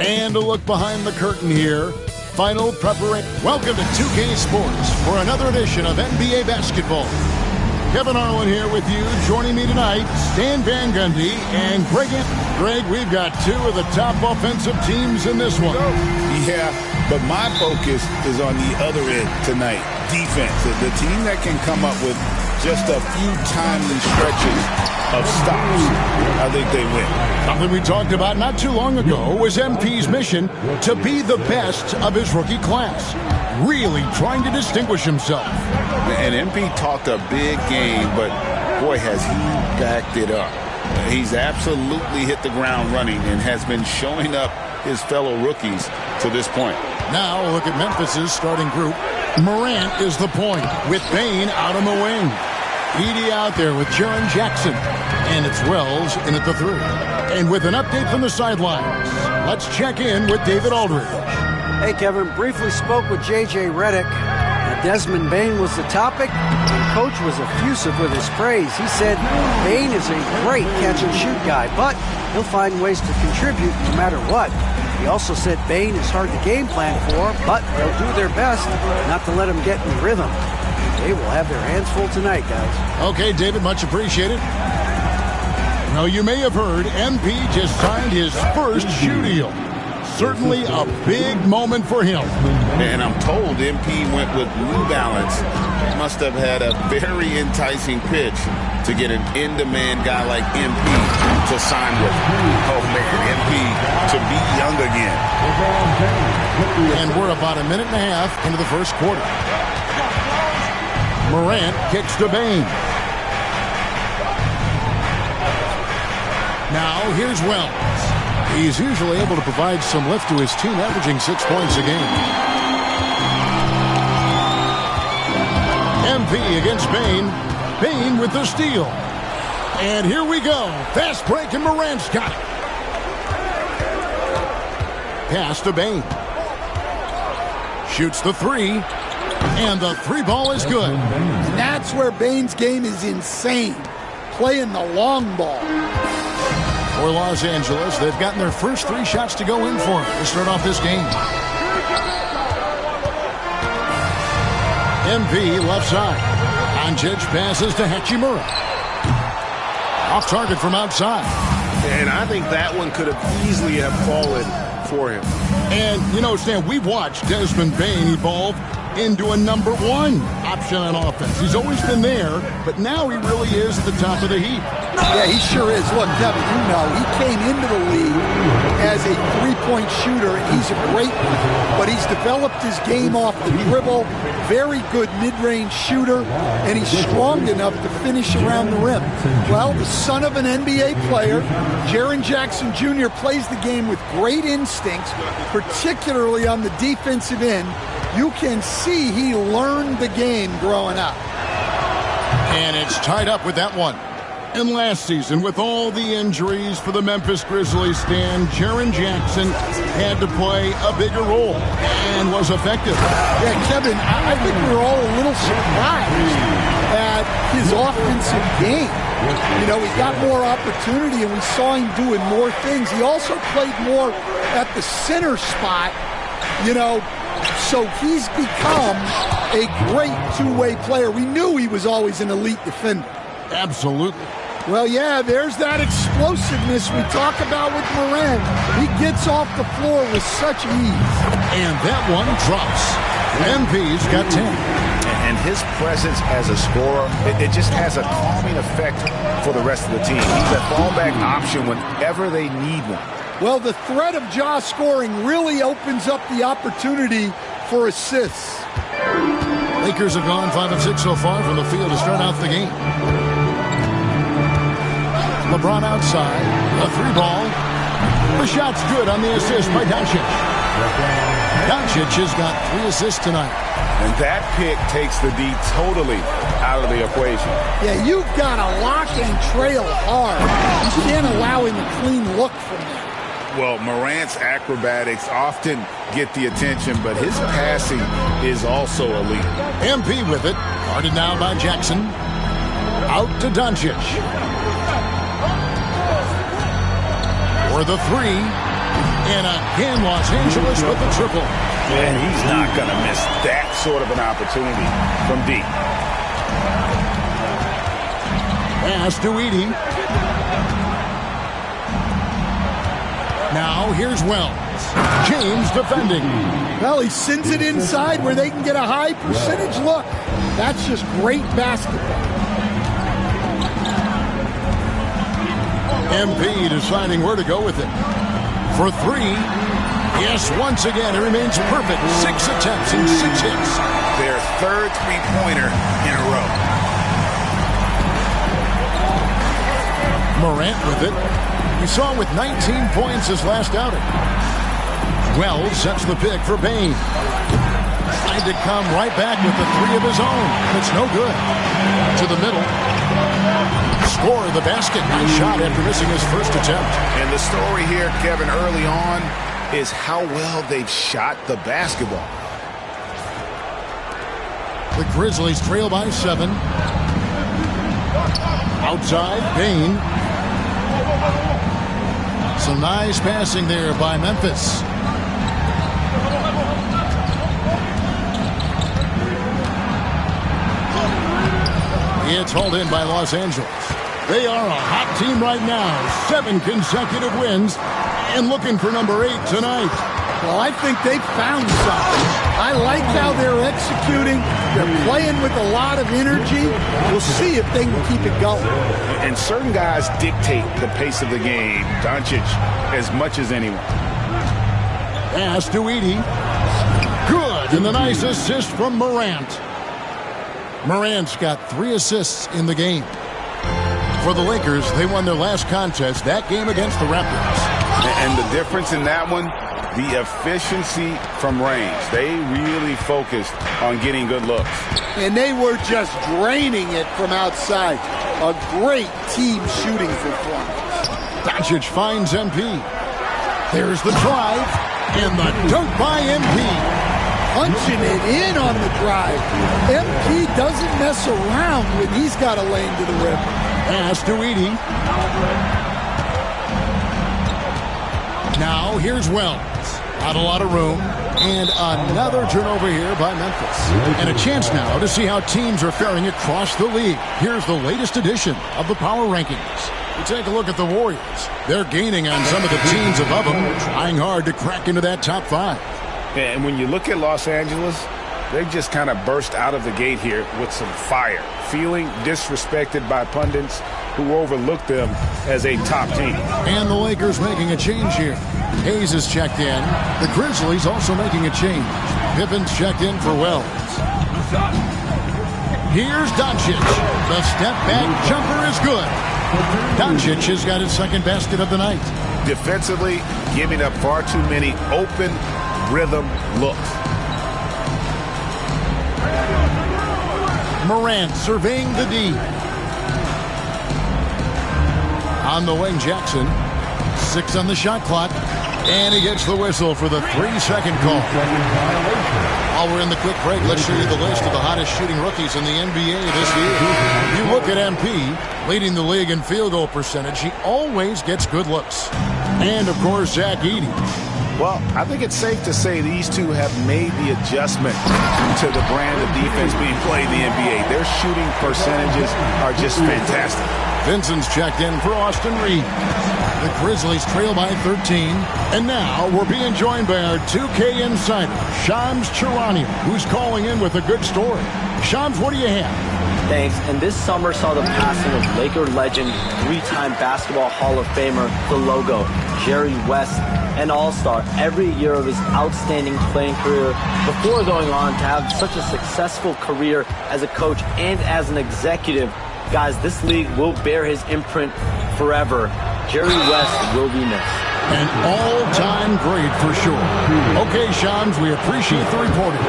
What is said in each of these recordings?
And a look behind the curtain here. Final preparation. Welcome to 2K Sports for another edition of NBA basketball. Kevin Harlan here with you. Joining me tonight, Stan Van Gundy and Greg. Greg, we've got two of the top offensive teams in this one. Yeah, but my focus is on the other end tonight. Defense. The team that can come up with just a few timely stretches of stops, I think they win. Something we talked about not too long ago was MP's mission to be the best of his rookie class. Really trying to distinguish himself. And MP talked a big game, but boy, has he backed it up. He's absolutely hit the ground running and has been showing up his fellow rookies to this point. Now look at Memphis's starting group. Morant is the point with Bane out on the wing. Edey out there with Jaren Jackson. And it's Wells in at the 3. And with an update from the sidelines, let's check in with David Aldridge. Hey, Kevin. Briefly spoke with J.J. Redick. Desmond Bane was the topic, and Coach was effusive with his praise. He said Bane is a great catch-and-shoot guy, but he'll find ways to contribute no matter what. He also said Bane is hard to game plan for, but they'll do their best not to let him get in rhythm. They will have their hands full tonight, guys. Okay, David, much appreciated. Now, you may have heard MP just signed his first shoe deal. Certainly a big moment for him. And I'm told MP went with New Balance. Must have had a very enticing pitch to get an in-demand guy like MP to sign with. Oh, man, MP to be young again. And we're about a minute and a half into the first quarter. Morant kicks to Bane. Now here's Wells. He's usually able to provide some lift to his team, averaging 6 points a game. MP against Bane. Bane with the steal. And here we go. Fast break, and Morant's got it. Pass to Bane. Shoots the 3. And the 3 ball is good. And that's where Bane's game is insane. Playing the long ball. For Los Angeles, they've gotten their first 3 shots to go in for him to start off this game. MP left side. Doncic passes to Hachimura. Off target from outside. And I think that one could have easily have fallen for him. And, you know, Stan, we've watched Desmond Bane evolve into a number 1 option on offense. He's always been there, but now he really is at the top of the heap. Yeah, he sure is. Look, Kevin, you know, he came into the league as a three-point shooter, and he's a great one. But he's developed his game off the dribble, very good mid-range shooter, and he's strong enough to finish around the rim. Well, the son of an NBA player, Jaren Jackson Jr. plays the game with great instincts, particularly on the defensive end. You can see he learned the game growing up. And it's tied up with that one. And last season, with all the injuries for the Memphis Grizzlies, Stan, Jaren Jackson had to play a bigger role and was effective. Yeah, Kevin, I think we're all a little surprised at his offensive game. You know, he got more opportunity and we saw him doing more things. He also played more at the center spot, you know, so he's become a great two-way player. We knew he was always an elite defender. Absolutely. Well, yeah, there's that explosiveness we talk about with Morant. He gets off the floor with such ease. And that one drops. MP's got 10. And his presence as a scorer, it just has a calming effect for the rest of the team. He's a fallback option whenever they need one. Well, the threat of Ja scoring really opens up the opportunity for assists. Lakers have gone 5 of 6 so far from the field to start out the game. LeBron outside, a 3-ball. The shot's good on the assist by Doncic. Doncic has got 3 assists tonight. And that pick takes the D totally out of the equation. Yeah, you've got to lock and trail hard. You can't allow him a clean look from that. Well, Morant's acrobatics often get the attention, but his passing is also elite. MP with it. Guarded now by Jackson. Out to Doncic. For the 3. And again, Los Angeles with the triple. And he's not going to miss that sort of an opportunity from deep. Pass to Edey. Now here's Wells. James defending. Well, he sends it inside where they can get a high percentage look. That's just great basketball. MP deciding where to go with it. For 3. Yes, once again, it remains perfect. 6 attempts and 6 hits. Their third three-pointer in a row. Morant with it. We saw him with 19 points his last outing. Wells sets the pick for Bane. Tried to come right back with the 3 of his own. It's no good. To the middle. Score the basket. Nice shot after missing his first attempt. And the story here, Kevin, early on is how well they've shot the basketball. The Grizzlies trail by 7. Outside, Bane. Some nice passing there by Memphis. It's hauled in by Los Angeles. They are a hot team right now. 7 consecutive wins and looking for number 8 tonight. Well, I think they found something. I like how they're executing. They're playing with a lot of energy. We'll see if they can keep it going. And certain guys dictate the pace of the game. Doncic as much as anyone. Pass to Edey. Good. And the nice assist from Morant. Morant's got 3 assists in the game. For the Lakers, they won their last contest, that game against the Raptors. And the difference in that one, the efficiency from range. They really focused on getting good looks. And they were just draining it from outside. A great team shooting performance. Doncic finds MP. There's the drive, and the dunk by MP. Punching it in on the drive. MP doesn't mess around when he's got a lane to the rim. Pass to Edey. Now here's Wells. Not a lot of room. And another turnover here by Memphis. And a chance now to see how teams are faring across the league. Here's the latest edition of the Power Rankings. We take a look at the Warriors. They're gaining on some of the teams above them, trying hard to crack into that top 5. And when you look at Los Angeles, they just kind of burst out of the gate here with some fire, feeling disrespected by pundits who overlooked them as a top team. And the Lakers making a change here. Hayes is checked in. The Grizzlies also making a change. Pippen's checked in for Wells. Here's Doncic. The step-back jumper is good. Doncic has got his second basket of the night. Defensively, giving up far too many open rhythm looks. Morant surveying the D. On the wing, Jackson. 6 on the shot clock. And he gets the whistle for the 3-second call. While we're in the quick break, let's show you the list of the hottest shooting rookies in the NBA this year. You look at MP, leading the league in field goal percentage. He always gets good looks. And, of course, Zach Edey. Well, I think it's safe to say these two have made the adjustment to the brand of defense being played in the NBA. Their shooting percentages are just fantastic. Vincent's checked in for Austin Reed. The Grizzlies trail by 13. And now we're being joined by our 2K insider, Shams Charania, who's calling in with a good story. Shams, what do you have? Thanks. And this summer saw the passing of Laker legend, three-time Basketball Hall of Famer, the logo, Jerry West, an all-star every year of his outstanding playing career before going on to have such a successful career as a coach and as an executive. Guys, this league will bear his imprint forever. Jerry West will be missed. An all-time great for sure. Okay, Shams, we appreciate the reporting.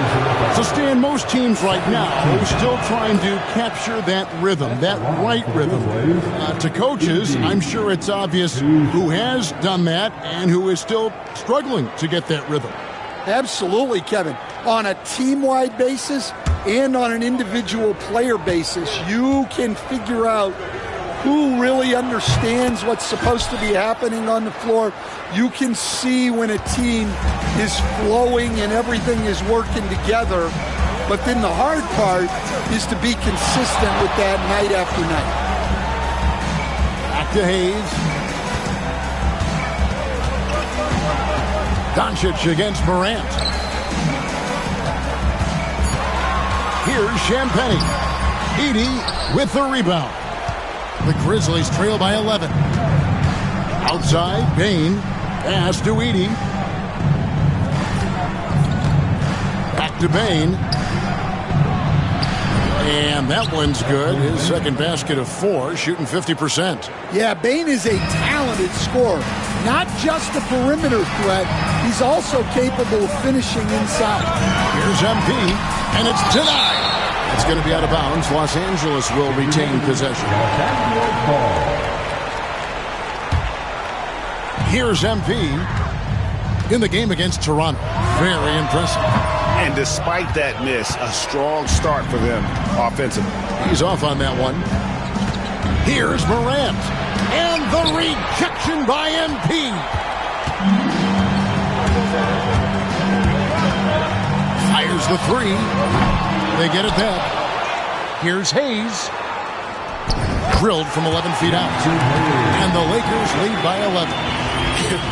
So, Stan, most teams right now are still trying to capture that rhythm, that right rhythm. To coaches, I'm sure it's obvious who has done that and who is still struggling to get that rhythm. Absolutely, Kevin. On a team-wide basis and on an individual player basis, you can figure out who really understands what's supposed to be happening on the floor. You can see when a team is flowing and everything is working together. But then the hard part is to be consistent with that night after night. Back to Hayes. Doncic against Morant. Here's Champagnie. Edey with the rebound. The Grizzlies trail by 11. Outside, Bane. Pass to Edey. Back to Bane. And that one's good. His second basket of 4, shooting 50%. Yeah, Bane is a talented scorer. Not just a perimeter threat. He's also capable of finishing inside. Here's MP, and it's denied. It's going to be out of bounds. Los Angeles will retain possession. Here's MP in the game against Toronto. Very impressive. And despite that miss, a strong start for them offensively. He's off on that one. Here's Morant. And the rejection by MP. Fires the 3. They get it back. Here's Hayes. Drilled from 11 feet out. And the Lakers lead by 11.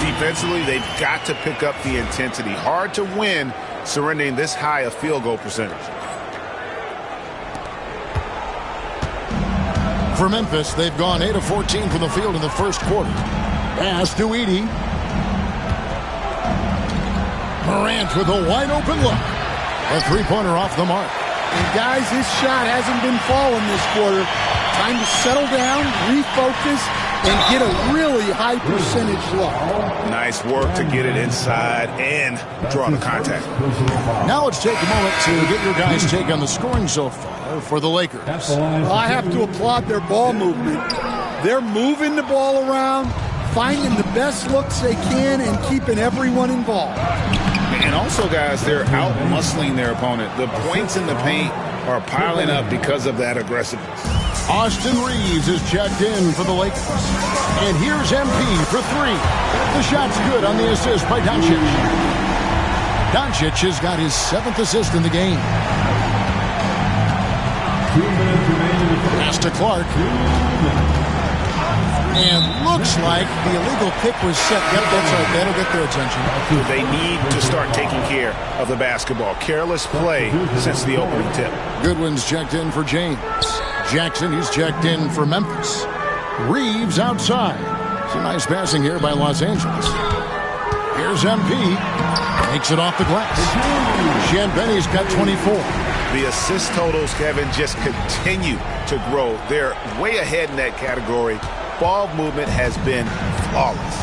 Defensively, they've got to pick up the intensity. Hard to win surrendering this high a field goal percentage. For Memphis, they've gone 8 of 14 from the field in the first quarter. Pass to Edey. Morant with a wide open look. A three-pointer off the mark. And guys, his shot hasn't been falling this quarter. Time to settle down, refocus, and get a really high percentage look. Nice work to get it inside and draw the contact. Now let's take a moment to get your guys' take on the scoring so far for the Lakers. Well, I have to applaud their ball movement. They're moving the ball around, finding the best looks they can, and keeping everyone involved. And also, guys, they're out-muscling their opponent. The points in the paint are piling up because of that aggressiveness. Austin Reeves is checked in for the Lakers. And here's MP for 3. The shot's good on the assist by Doncic. Doncic has got his 7th assist in the game. Pass to Clark. And looks like the illegal kick was set. Yep, that's right. That'll get their attention. They need to start taking care of the basketball. Careless play since the opening tip. Goodwin's checked in for James. Jackson, he's checked in for Memphis. Reeves outside. Some nice passing here by Los Angeles. Here's MP. Takes it off the glass. Champagnie's got 24. The assist totals, Kevin, just continue to grow. They're way ahead in that category. Ball movement has been flawless.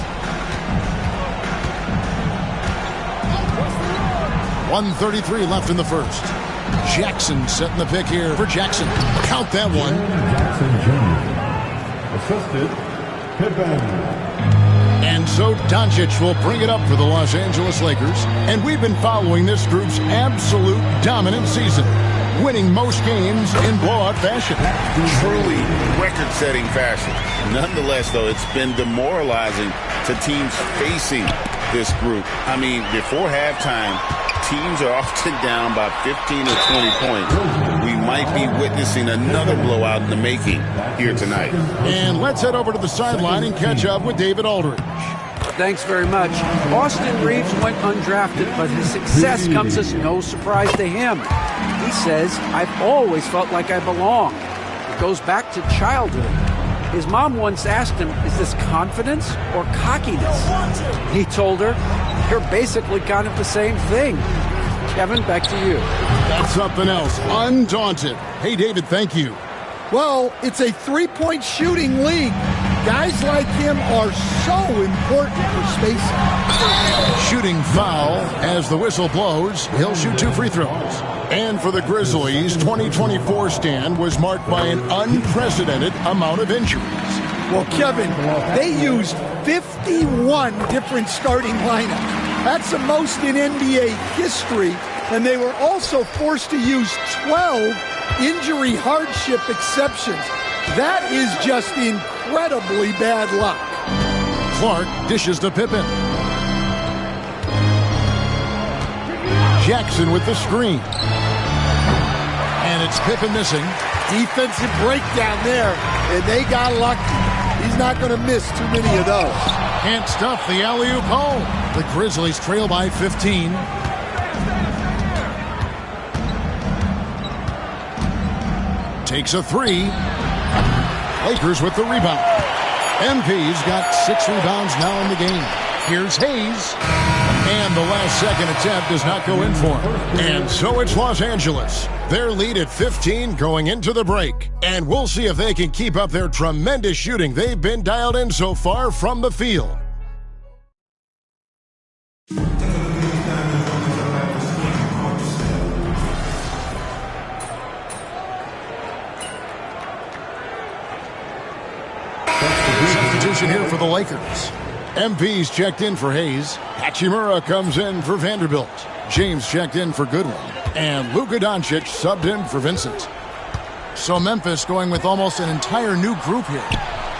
1:33 left in the first. Jackson setting the pick here for Jackson. Count that one. Jackson Jr. Assisted Pippen. And so Doncic will bring it up for the Los Angeles Lakers. And we've been following this group's absolute dominant season, winning most games in blowout fashion. Truly record-setting fashion. Nonetheless, though, it's been demoralizing to teams facing this group. I mean, before halftime, teams are often down by 15 or 20 points, we might be witnessing another blowout in the making here tonight. And let's head over to the sideline and catch up with David Aldridge. Thanks very much. Austin Reeves went undrafted, but his success comes as no surprise to him. He says, "I've always felt like I belong." It goes back to childhood. His mom once asked him, "Is this confidence or cockiness?" He told her, "They're basically kind of the same thing." Kevin, back to you. That's something else. Undaunted. Hey, David, thank you. Well, it's a three-point shooting league. Guys like him are so important for spacing. Shooting foul as the whistle blows. He'll shoot 2 free throws. And for the Grizzlies, 2024 stand was marked by an unprecedented amount of injuries. Well, Kevin, they used 51 different starting lineups. That's the most in NBA history. And they were also forced to use 12 injury hardship exceptions. That is just incredibly bad luck. Clark dishes to Pippen. Jackson with the screen. And it's Pippen missing. Defensive breakdown there, and they got lucky. He's not going to miss too many of those. Can't stuff the alley-oop hole. The Grizzlies trail by 15. Takes a 3. Lakers with the rebound. MP's got 6 rebounds now in the game. Here's Hayes. And the last second attempt does not go in for him. And so it's Los Angeles. Their lead at 15 going into the break. And we'll see if they can keep up their tremendous shooting they've been dialed in so far from the field. Substitution here for the Lakers. MP's checked in for Hayes. Hachimura comes in for Vanderbilt. James checked in for Goodwin. And Luka Doncic subbed in for Vincent. So Memphis going with almost an entire new group here.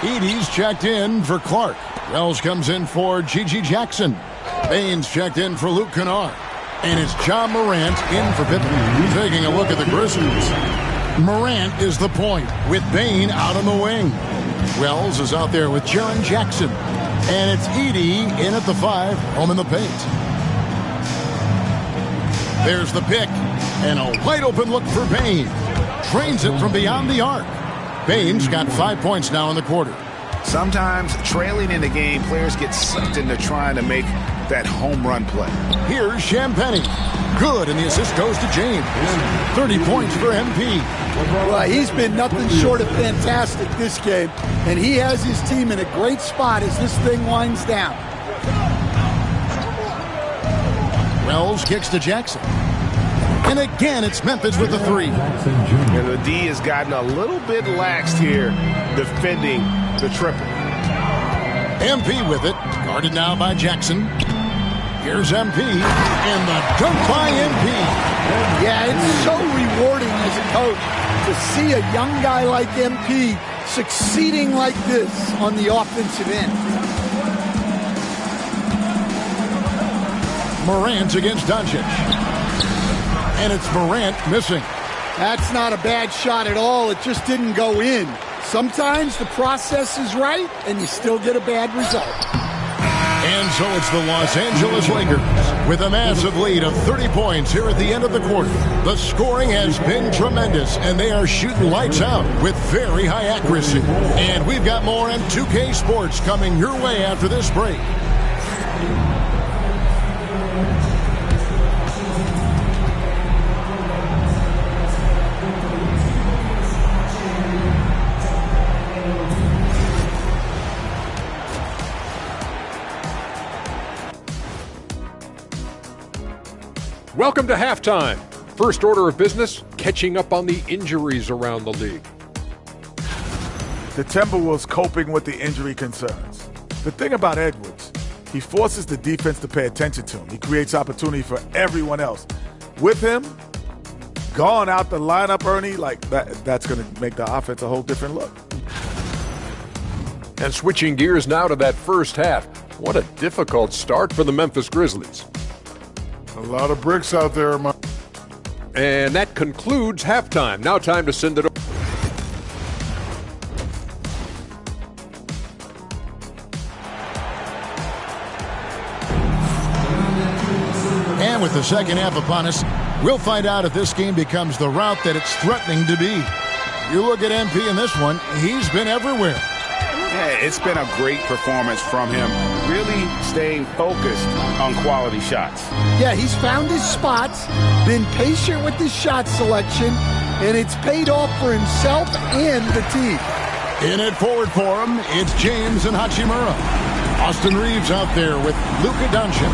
Edey's checked in for Clark. Wells comes in for Gigi Jackson. Baines checked in for Luke Kennard. And it's John Morant in for Pippen. Taking a look at the Grizzlies. Morant is the point with Bane out on the wing. Wells is out there with Jaren Jackson. And it's Edey in at the 5, home in the paint. There's the pick, and a wide open look for Bane. Trains it from beyond the arc. Baines got 5 points now in the quarter. Sometimes trailing in the game, players get sucked into trying to make that home run play. Here's Champagnie. Good, and the assist goes to James. 30 points for MP. Well, he's been nothing short of fantastic this game, and he has his team in a great spot as this thing winds down. Wells kicks to Jackson. And again, it's Memphis with the 3. And the D has gotten a little bit laxed here defending the triple. MP with it, guarded now by Jackson. Here's MP, and the dunk by MP. Yeah, it's so rewarding as a coach to see a young guy like MP succeeding like this on the offensive end. Morant against Doncic. And it's Morant missing. That's not a bad shot at all. It just didn't go in. Sometimes the process is right, and you still get a bad result. And so it's the Los Angeles Lakers with a massive lead of 30 points here at the end of the quarter. The scoring has been tremendous, and they are shooting lights out with very high accuracy. And we've got more on 2K Sports coming your way after this break. Welcome to halftime. First order of business, catching up on the injuries around the league. The Timberwolves coping with the injury concerns. The thing about Edwards, he forces the defense to pay attention to him. He creates opportunity for everyone else. With him, gone out the lineup, Ernie, like that's going to make the offense a whole different look. And switching gears now to that first half. What a difficult start for the Memphis Grizzlies. A lot of bricks out there, And that concludes halftime. Now time to send it over. And with the second half upon us, we'll find out if this game becomes the route that it's threatening to be. You look at MP in this one, he's been everywhere. Yeah, it's been a great performance from him, really staying focused on quality shots. Yeah, he's found his spots, been patient with his shot selection, and it's paid off for himself and the team. In it forward for him, it's James and Hachimura. Austin Reeves out there with Luka Doncic.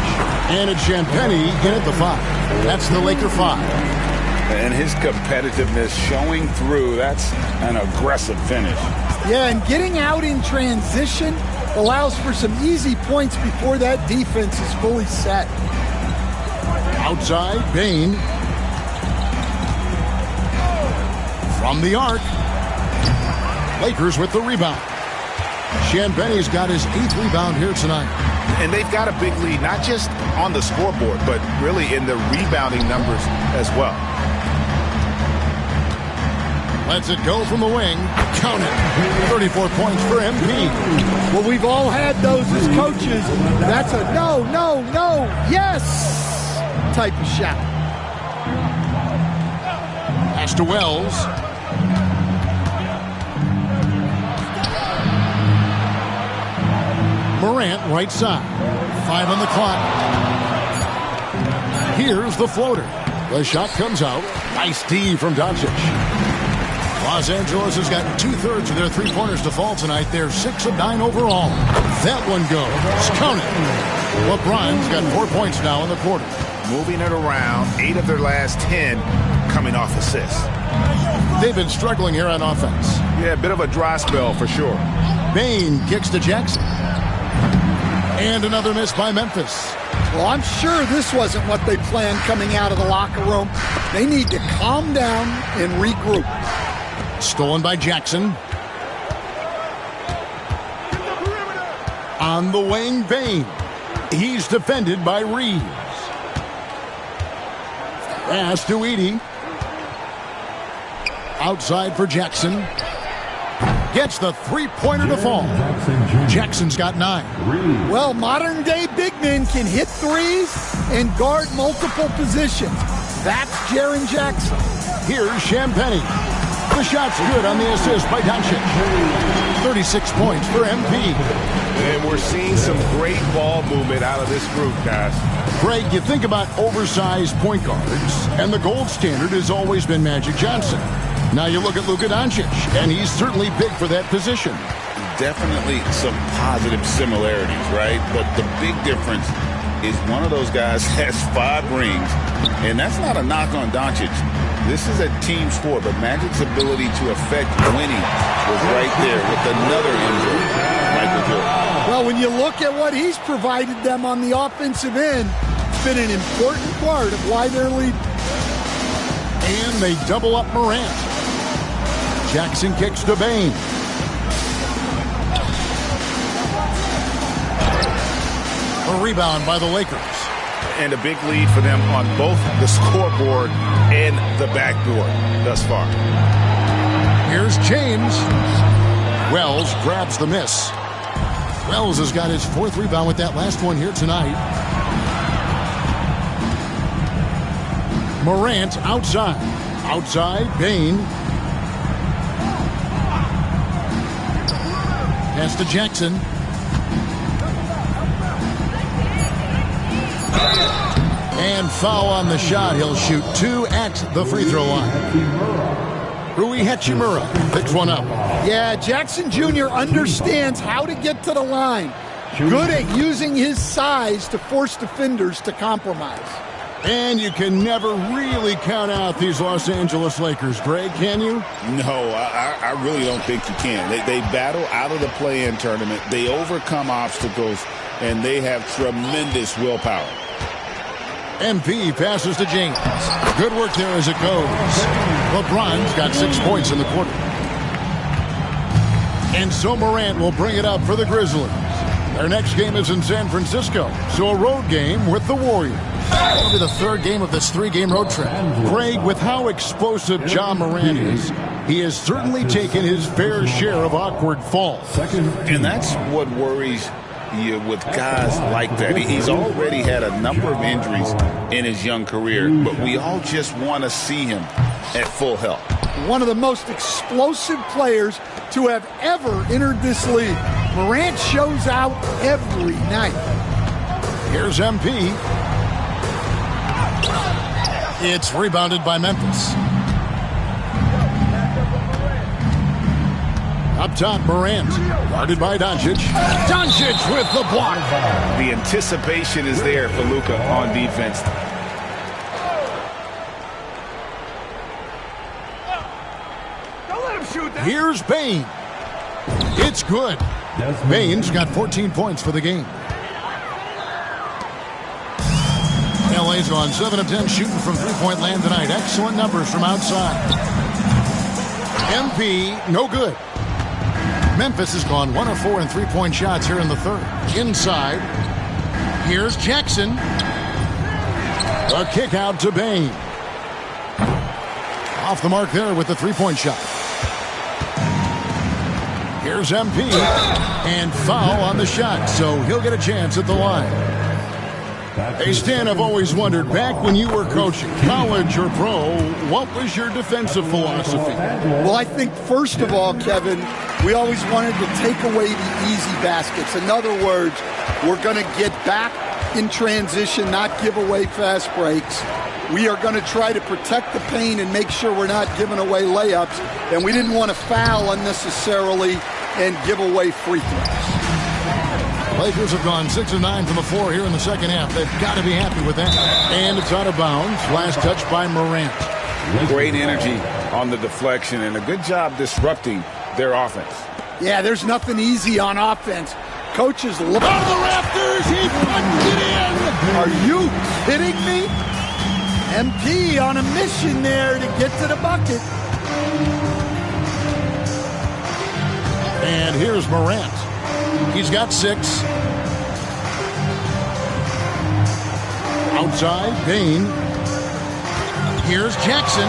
And it's Champagnie in at the 5. That's the Laker 5. And his competitiveness showing through. That's an aggressive finish. Yeah, and getting out in transition allows for some easy points before that defense is fully set. Outside, Bane. From the arc. Lakers with the rebound. Champagnie's got his 8th rebound here tonight. And they've got a big lead, not just on the scoreboard, but really in the rebounding numbers as well. Lets it go from the wing. Count it. 34 points for MP. Well, we've all had those as coaches. That's a no, no, no, yes type of shot. Pass to Wells. Morant, right side. 5 on the clock. Here's the floater. The shot comes out. Nice D from Doncic. Los Angeles has got 2/3 of their three-pointers to fall tonight. They're 6 of 9 overall. That one goes. Count it. LeBron's got 4 points now in the quarter. Moving it around, 8 of their last 10 coming off assists. They've been struggling here on offense. Yeah, a bit of a dry spell for sure. Bane kicks to Jackson. And another miss by Memphis. Well, I'm sure this wasn't what they planned coming out of the locker room. They need to calm down and regroup. Stolen by Jackson. On the wing, Bane. He's defended by Reeves. Pass to Edey. Outside for Jackson. Gets the three-pointer to fall. Jackson's got 9. Well, modern-day big men can hit threes and guard multiple positions. That's Jaren Jackson. Here's Champagnie. The shot's good on the assist by Doncic. 36 points for MP. And we're seeing some great ball movement out of this group, guys. Greg, you think about oversized point guards, and the gold standard has always been Magic Johnson. Now you look at Luka Doncic, and he's certainly big for that position. Definitely some positive similarities, right? But the big difference is one of those guys has 5 rings, and that's not a knock on Doncic. This is a team sport, but Magic's ability to affect winning was right there with another injury, Michael Jordan. Well, when you look at what he's provided them on the offensive end, it's been an important part of why they're leading. And they double up Morant. Jackson kicks to Bane. A rebound by the Lakers. And a big lead for them on both the scoreboard and the backboard thus far. Here's James. Wells grabs the miss. Wells has got his 4th rebound with that last one here tonight. Morant outside. Outside, Bane. Pass to Jackson. And foul on the shot. He'll shoot 2 at the free throw line. Rui Hachimura picks one up. Yeah, Jackson Jr. understands how to get to the line. Good at using his size to force defenders to compromise. And you can never really count out these Los Angeles Lakers, Greg, can you? No, I really don't think you can. They battle out of the play-in tournament. They overcome obstacles, and they have tremendous willpower. MP passes to James. Good work there as it goes. LeBron's got 6 points in the quarter. And so Morant will bring it up for the Grizzlies. Their next game is in San Francisco, so a road game with the Warriors. It'll be the third game of this three-game road trip. Greg, with how explosive Ja Morant is, he has certainly taken his fair share of awkward falls. And that's what worries you with guys like that. He's already had a number of injuries in his young career, but we all just want to see him at full health. One of the most explosive players to have ever entered this league. Morant shows out every night. Here's MP. It's rebounded by Memphis. Up top, Morant. Guarded by Doncic. Doncic with the block. The anticipation is there for Luka on defense. Here's Bane. It's good. Bane's got 14 points for the game. LA's on 7 of 10 shooting from three-point land tonight. Excellent numbers from outside. MP, no good. Memphis has gone 1 of 4 in three-point shots here in the third. Inside, here's Jackson. A kick out to Bane. Off the mark there with the three-point shot. Here's MP. And foul on the shot, so he'll get a chance at the line. Hey, Stan, I've always wondered, back when you were coaching, college or pro, what was your defensive philosophy? Well, I think, first of all, Kevin, we always wanted to take away the easy baskets. In other words, we're going to get back in transition, not give away fast breaks. We are going to try to protect the paint and make sure we're not giving away layups. And we didn't want to foul unnecessarily and give away free throws. Lakers have gone 6 of 9 from the floor here in the second half. They've got to be happy with that. And it's out of bounds. Last touch by Morant. Great energy on the deflection and a good job disrupting their offense. Yeah, there's nothing easy on offense. Coaches look out of the rafters. He punched it in. Are you kidding me? MP on a mission there to get to the bucket. And here's Morant. He's got 6. Outside, Bane. Here's Jackson.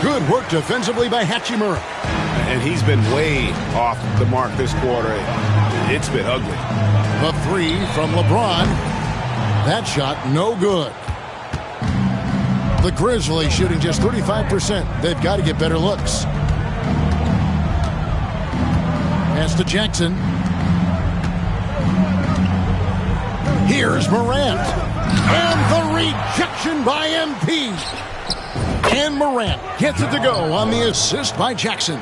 Good work defensively by Hachimura. And he's been way off the mark this quarter. It's been ugly. The 3 from LeBron. That shot, no good. The Grizzlies shooting just 35%. They've got to get better looks. Pass to Jackson. Here's Morant. And the rejection by MP. And Morant gets it to go on the assist by Jackson.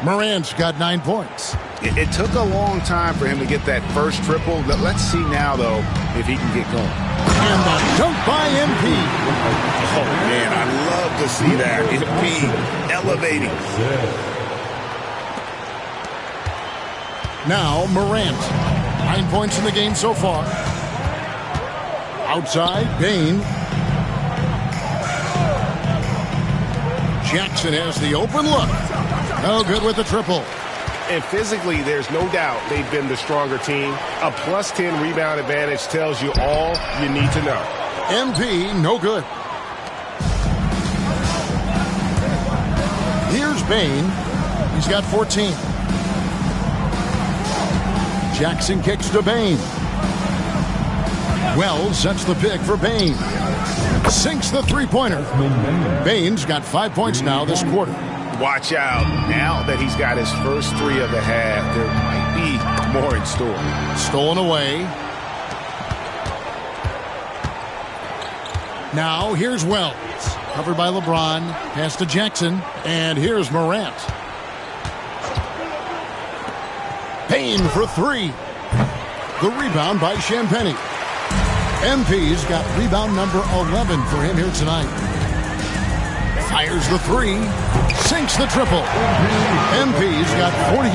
Morant's got 9 points. It took a long time for him to get that first triple. Let's see now, though, if he can get going. And the dunk by MP. Oh, man, I love to see that. MP elevating. Now Morant. 9 points in the game so far. Outside, Bane. Jackson has the open look. No good with the triple. And physically, there's no doubt they've been the stronger team. A plus 10 rebound advantage tells you all you need to know. MP, no good. Here's Bane. He's got 14. Jackson kicks to Bane. Wells sets the pick for Bane. Sinks the three-pointer. Bane's got 5 points now this quarter. Watch out. Now that he's got his first 3 of the half, there might be more in store. Stolen away. Now here's Wells. Covered by LeBron. Pass to Jackson. And here's Morant. Payne for 3. The rebound by Champagnie. MP's got rebound number 11 for him here tonight. Fires the 3. Sinks the triple. MP's got 48.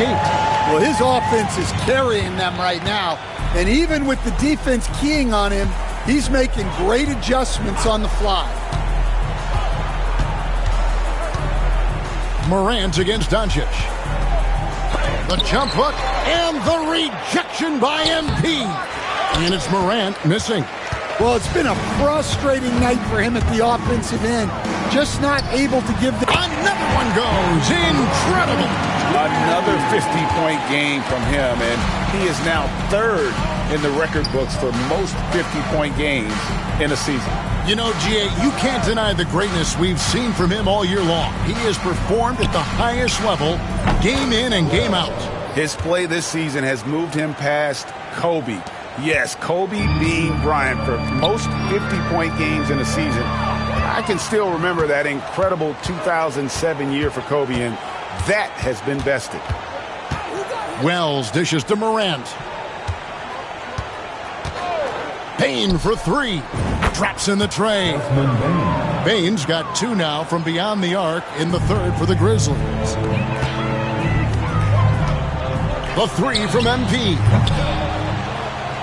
Well, his offense is carrying them right now. And even with the defense keying on him, he's making great adjustments on the fly. Morant against Doncic. The jump hook and the rejection by MP. And it's Morant missing. Well, it's been a frustrating night for him at the offensive end. Just not able to give the... Another one goes. Incredible. Another 50-point game from him, and he is now third in the record books for most 50-point games in a season. You know, G.A., you can't deny the greatness we've seen from him all year long. He has performed at the highest level, game in and game out. His play this season has moved him past Kobe. Yes, Kobe being Bryant for most 50-point games in a season. I can still remember that incredible 2007 year for Kobe, and that has been bested. Wells dishes to Morant. Payne for three. Drops in the tray. Payne's got two now from beyond the arc in the third for the Grizzlies. The three from MP.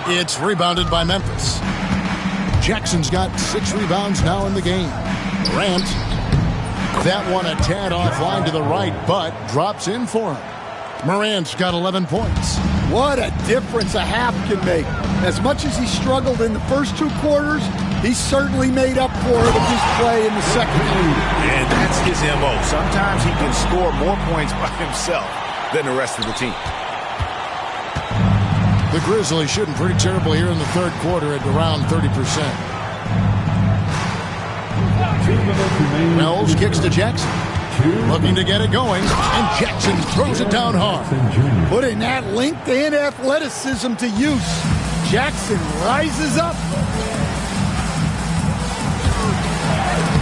It's rebounded by Memphis. Jackson's got 6 rebounds now in the game. Morant. That one a tad offline to the right, but drops in for him. Morant's got 11 points. What a difference a half can make. As much as he struggled in the first 2 quarters, he certainly made up for it with his play in the second. And that's his MO. Sometimes he can score more points by himself than the rest of the team. The Grizzlies shooting pretty terrible here in the third quarter at around 30%. Wells kicks to Jackson. Looking to get it going, and Jackson throws it down hard. Putting that length and athleticism to use. Jackson rises up.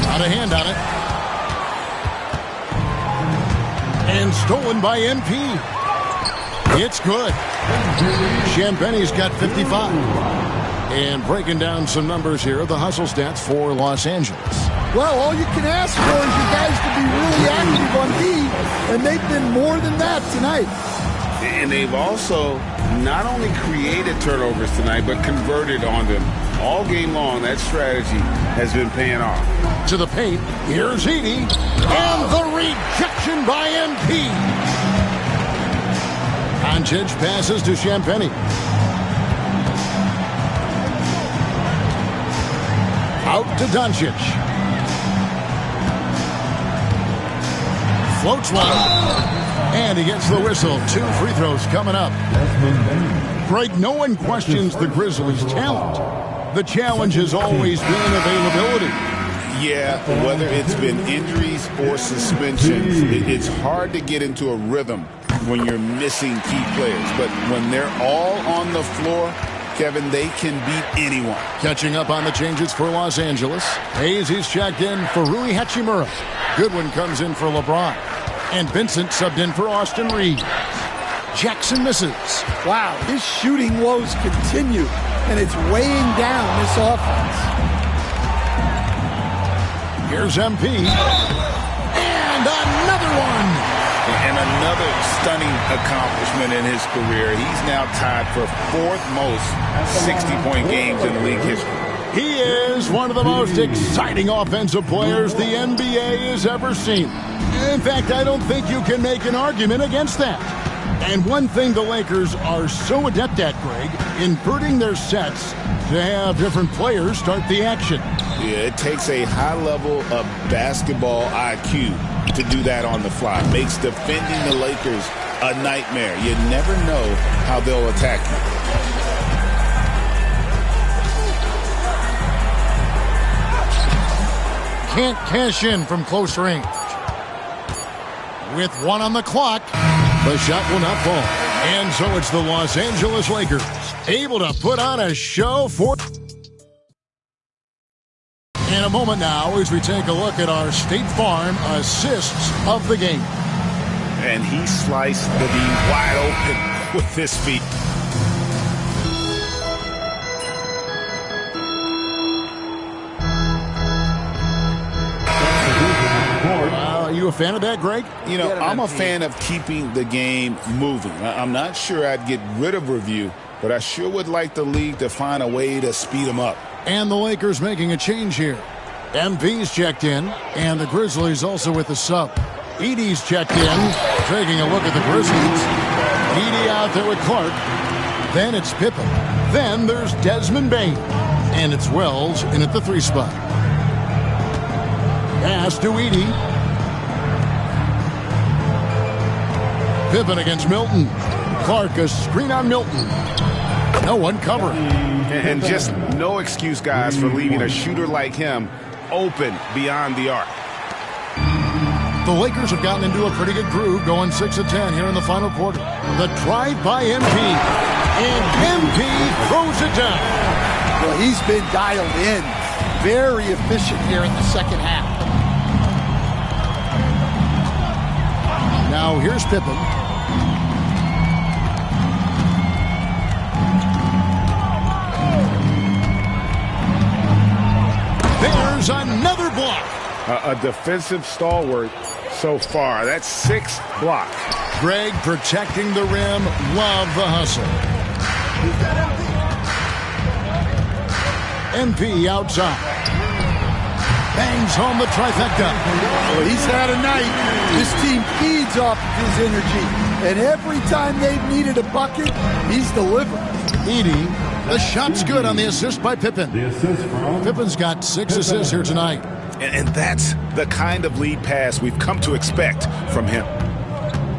Out of hand on it. And stolen by MP. It's good. Champagne's got 55. And breaking down some numbers here, the hustle stats for Los Angeles. Well, all you can ask for is you guys to be really active on D, and they've been more than that tonight. And they've also not only created turnovers tonight, but converted on them. All game long, that strategy has been paying off. To the paint, here's Edey, and the rejection by MP. Doncic passes to Champagnie. Out to Doncic. Floats one. And he gets the whistle. 2 free throws coming up. Greg, no one questions the Grizzlies' talent. The challenge has always been availability. Yeah, whether it's been injuries or suspensions, it's hard to get into a rhythm when you're missing key players. But when they're all on the floor, Kevin, they can beat anyone. Catching up on the changes for Los Angeles. Hayes is checked in for Rui Hachimura. Goodwin comes in for LeBron. And Vincent subbed in for Austin Reeves. Jackson misses. Wow, his shooting woes continue, and it's weighing down this offense. Here's MP. And another one. And another stunning accomplishment in his career. He's now tied for 4th most 60-point games in league history. He is one of the most exciting offensive players the NBA has ever seen. In fact, I don't think you can make an argument against that. And one thing the Lakers are so adept at, Greg, inverting their sets to have different players start the action. Yeah, it takes a high level of basketball IQ to do that on the fly. Makes defending the Lakers a nightmare. You never know how they'll attack you. Can't cash in from close range. With 1 on the clock, the shot will not fall. And so it's the Los Angeles Lakers able to put on a show for... In a moment now, as we take a look at our State Farm assists of the game. And he sliced the D wide open with his feet. Are you a fan of that, Greg? You know, I'm a fan of keeping the game moving. I'm not sure I'd get rid of review, but I sure would like the league to find a way to speed them up. And the Lakers making a change here. MV's checked in, and the Grizzlies also with the sub. Edey's checked in, taking a look at the Grizzlies. Edey out there with Clark. Then it's Pippen. Then there's Desmond Bane. And it's Wells in at the 3 spot. Pass to Edey. Pippen against Milton. Clark, a screen on Milton. No one covering. And just no excuse, guys, for leaving a shooter like him open beyond the arc. The Lakers have gotten into a pretty good groove, going 6 of 10 here in the final quarter. The drive by MP. And MP throws it down. Well, he's been dialed in. Very efficient here in the second half. Now here's Pippen. There's another block. A defensive stalwart so far. That's 6 blocks. Greg protecting the rim. Love the hustle. MP outside. Bangs home the trifecta. Well, he's had a night. This team feeds off of his energy. And every time they've needed a bucket, he's delivered. Edey, the shot's good on the assist by Pippen. The assist from Pippen's got 6 assists here tonight. And that's the kind of lead pass we've come to expect from him.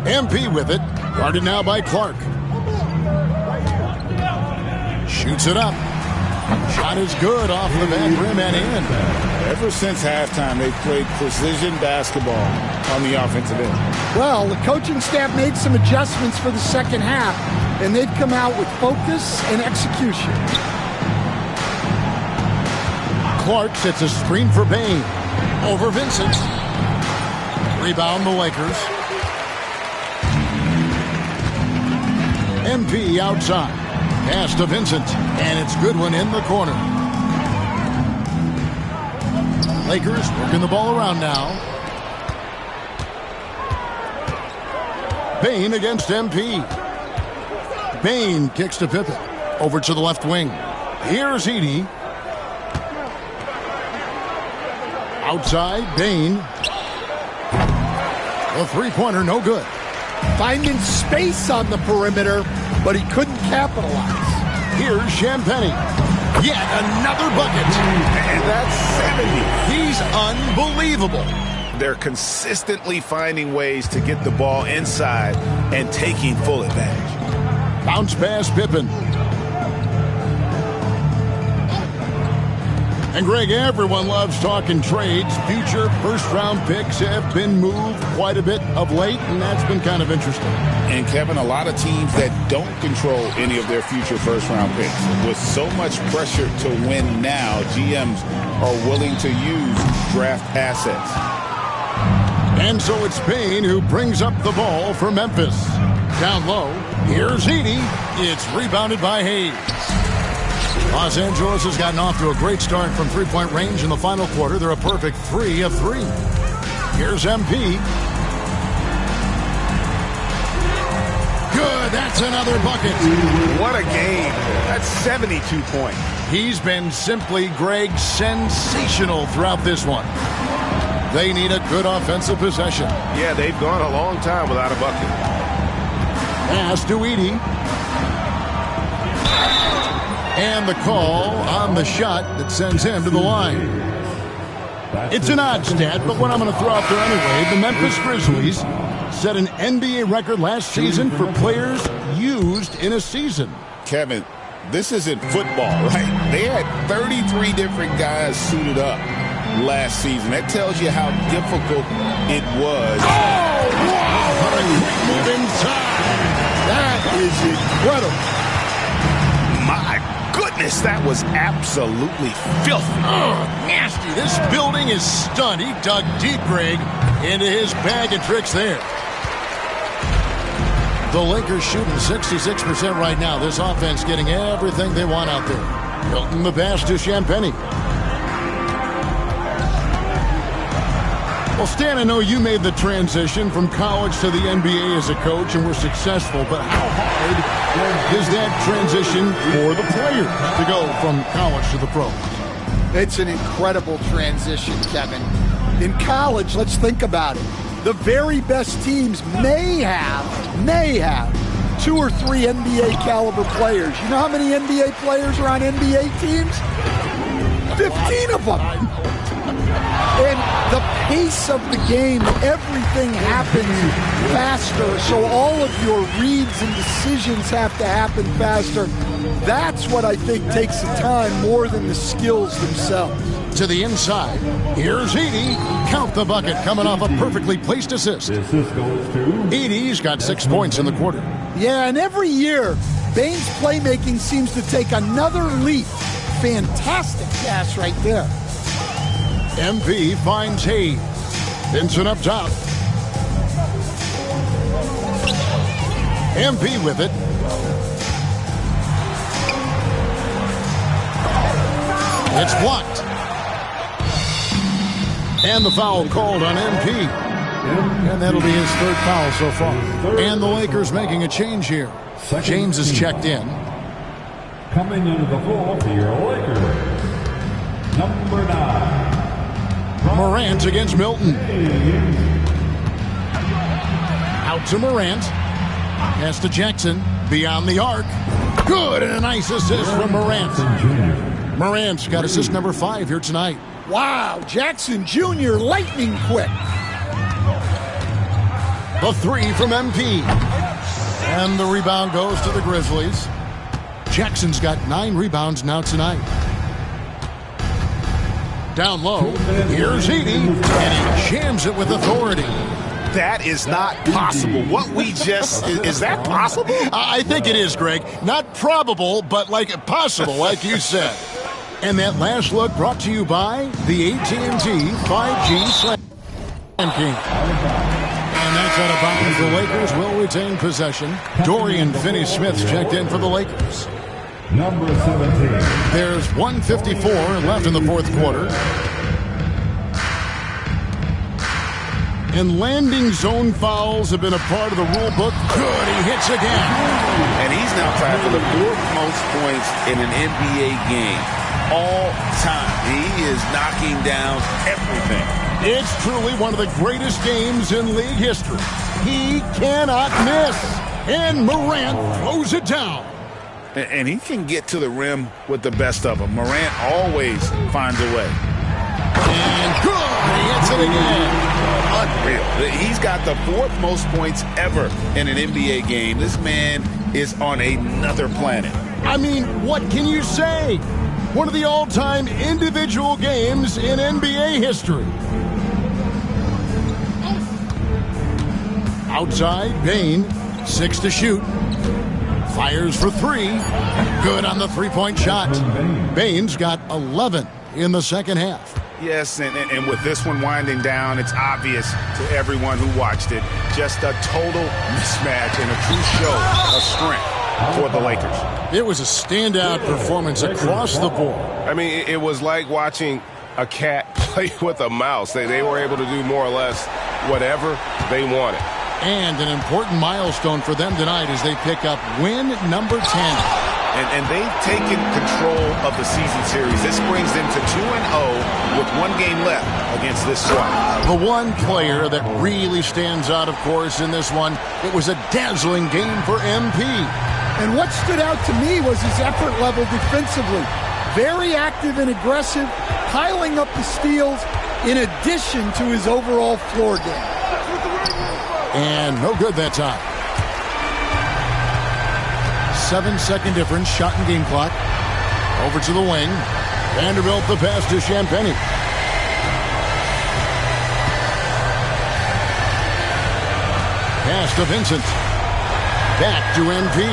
MP with it. Guarded now by Clark. Shoots it up. Shot is good off the back rim and in. Ever since halftime, they've played precision basketball on the offensive end. Well, the coaching staff made some adjustments for the second half, and they've come out with focus and execution. Clark sets a screen for Bain. Over Vincent. Rebound the Lakers. MP outside. Pass to Vincent. And it's Goodwin in the corner. Lakers working the ball around now. Bain against MP. Bain kicks to Pippen. Over to the left wing. Here's Edey. Outside, Bain. A three-pointer, no good. Finding space on the perimeter, but he couldn't capitalize. Here's Champagny. Yet another bucket. And that's 70. He's unbelievable. They're consistently finding ways to get the ball inside and taking full advantage. Bounce pass, Pippen. And Greg, everyone loves talking trades. Future first-round picks have been moved quite a bit of late, and that's been kind of interesting. And, Kevin, a lot of teams that don't control any of their future first-round picks. With so much pressure to win now, GMs are willing to use draft assets. And so it's Bain who brings up the ball for Memphis. Down low, here's Edey. It's rebounded by Hayes. Los Angeles has gotten off to a great start from three-point range in the final quarter. They're a perfect 3 of 3. Here's MP. Good, that's another bucket. What a game. That's 72 points. He's been simply, Greg, sensational throughout this one. They need a good offensive possession. Yeah, they've gone a long time without a bucket. Pass to Edey. And the call on the shot that sends him to the line. It's an odd stat, but one I'm going to throw out there anyway. The Memphis Grizzlies set an NBA record last season for players used in a season. Kevin, this isn't football, right? They had 33 different guys suited up last season. That tells you how difficult it was. Oh, wow! What a quick move inside. That is incredible. My goodness, that was absolutely filthy. Oh, nasty. This building is stunned. He dug deep, Greg, into his bag of tricks there. The Lakers shooting 66% right now. This offense getting everything they want out there. Hilton the pass to Champagny. Well, Stan, I know you made the transition from college to the NBA as a coach and were successful, but how hard is that transition for the players to go from college to the pros? It's an incredible transition, Kevin. In college, let's think about it. The very best teams may have 2 or 3 NBA caliber players. You know how many NBA players are on NBA teams? 15 of them. And the pace of the game, everything happens faster, so all of your reads and decisions have to happen faster. That's what I think takes the time more than the skills themselves. To the inside, here's Edey. Count the bucket, coming off a perfectly placed assist. The assist goes to Edey's got 6 points in the quarter. Yeah, and every year, Bane's playmaking seems to take another leap. Fantastic pass right there. MP finds Hayes. Vincent up top. MP with it. It's blocked. And the foul called on MP. And that'll be his third foul so far. And the Lakers making a change here. James is checked in. coming into the floor for your Lakers, number 9. Morant against Milton. Out to Morant. Pass to Jackson. Beyond the arc. Good, and a nice assist from Morant. Morant's got assist number 5 here tonight. Wow, Jackson Jr. lightning quick. The 3 from MP. And the rebound goes to the Grizzlies. Jackson's got 9 rebounds now tonight. Down low, here's Edey, and he jams it with authority. That is not possible. What we just, is that possible? I think it is, Greg. Not probable, but like possible, like you said. And that last look brought to you by the AT&T 5G Slam King. And that's out of bounds. The Lakers will retain possession. Dorian Finney-Smith's checked in for the Lakers. Number 17. There's 1:54 left in the fourth quarter. And landing zone fouls have been a part of the rule book. Good, he hits again. And he's now tied for the 4th most points in an NBA game all time. He is knocking down everything. It's truly one of the greatest games in league history. He cannot miss. And Morant throws it down. And he can get to the rim with the best of them. Morant always finds a way. And good, he hits it again. Unreal. He's got the 4th most points ever in an NBA game. This man is on another planet. I mean, what can you say? One of the all-time individual games in NBA history. Outside, Bane, 6 to shoot. Fires for 3. Good on the three-point shot. Bane's got 11 in the second half. Yes, and with this one winding down, it's obvious to everyone who watched it. Just a total mismatch and a true show of strength for the Lakers. It was a standout performance across the board. I mean, it was like watching a cat play with a mouse. They were able to do more or less whatever they wanted. And an important milestone for them tonight as they pick up win number 10. And they've taken control of the season series. This brings them to 2-0 with 1 game left against this squad. The one player that really stands out, of course, in this one, it was a dazzling game for MP. And what stood out to me was his effort level defensively. Very active and aggressive, piling up the steals in addition to his overall floor game. And no good that time. 7-second difference, shot and game clock. Over to the wing. Vanderbilt the pass to Champagny. Pass to Vincent. Back to MP.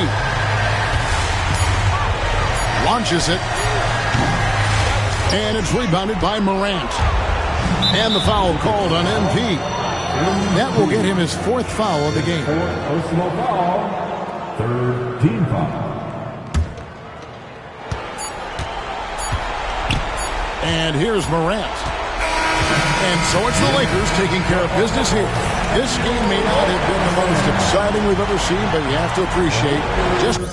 Launches it. And it's rebounded by Morant. And the foul called on MP. That will get him his 4th foul of the game. Personal foul. 3rd team foul. And here's Morant. And so it's the Lakers taking care of business here. This game may not have been the most exciting we've ever seen, but you have to appreciate just